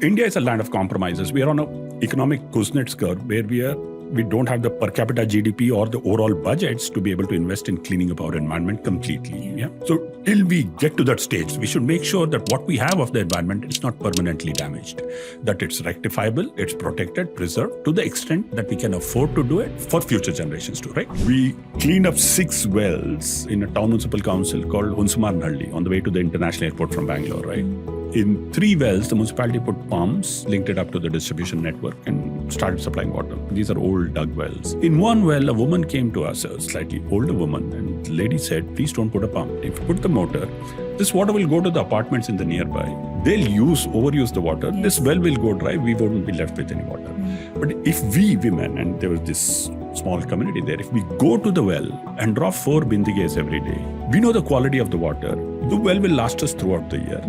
India is a land of compromises. We are on an economic Kuznets curve where we don't have the per capita GDP or the overall budgets to be able to invest in cleaning up our environment completely. Yeah. So till we get to that stage, we should make sure that what we have of the environment is not permanently damaged, that it's rectifiable, it's protected, preserved to the extent that we can afford to do it for future generations too, right? We cleaned up 6 wells in a town municipal council called Hunsumarnhalli on the way to the international airport from Bangalore, right? In 3 wells, the municipality put pumps, linked it up to the distribution network and started supplying water. These are old dug wells. In 1 well, a woman came to us, a slightly older woman, and the lady said, please don't put a pump. If you put the motor, this water will go to the apartments in the nearby. They'll overuse the water. Yes. This well will go dry. We won't be left with any water. But if we women, and there was this small community there, if we go to the well and draw 4 bindiges every day, we know the quality of the water. The well will last us throughout the year.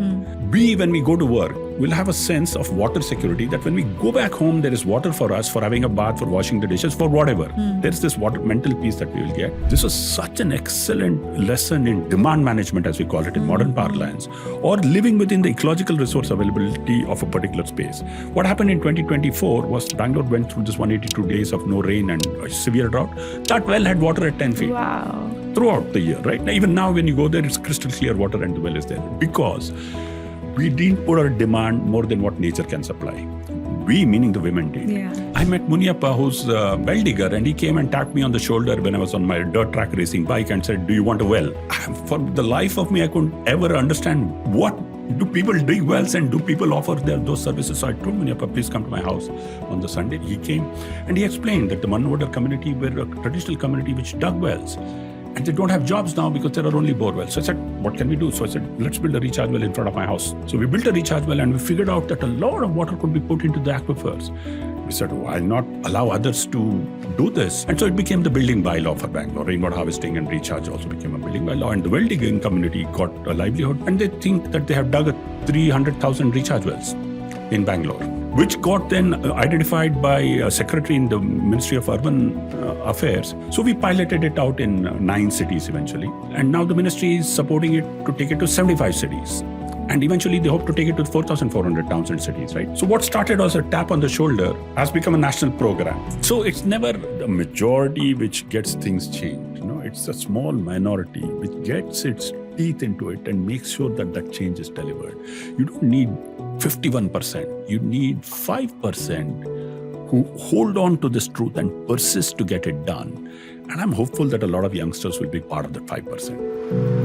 When we go to work, we'll have a sense of water security that when we go back home, there is water for us, for having a bath, for washing the dishes, for whatever. There's this mental peace that we will get. This was such an excellent lesson in demand management, as we call it in modern parlance, or living within the ecological resource availability of a particular space. What happened in 2024 was Bangalore went through this 182 days of no rain and a severe drought. That well had water at 10 feet. Wow. Throughout the year, right? Now, even now, when you go there, it's crystal clear water and the well is there because we didn't put our demand more than what nature can supply. We, meaning the women, did. Yeah. I met Muniappa, who's a well digger, and he came and tapped me on the shoulder when I was on my dirt track racing bike and said, do you want a well? For the life of me, I couldn't ever understand what do people dig wells and do people offer those services. So I told Muniappa, please come to my house on the Sunday. He came and he explained that the Mannoda community were a traditional community which dug wells. And they don't have jobs now because there are only bore wells. So I said, what can we do? So I said, let's build a recharge well in front of my house. So we built a recharge well and we figured out that a lot of water could be put into the aquifers. We said, why not allow others to do this? And so it became the building bylaw for Bangalore. Rainwater harvesting and recharge also became a building bylaw. And the well digging community got a livelihood. And they think that they have dug 300,000 recharge wells in Bangalore, which got then identified by a secretary in the Ministry of Urban Affairs. So we piloted it out in 9 cities eventually. And now the ministry is supporting it to take it to 75 cities. And eventually they hope to take it to 4,400 towns and cities, right? So what started as a tap on the shoulder has become a national program. So it's never the majority which gets things changed. It's a small minority which gets its teeth into it and makes sure that that change is delivered. You don't need 51%. You need 5% who hold on to this truth and persist to get it done. And I'm hopeful that a lot of youngsters will be part of that 5%.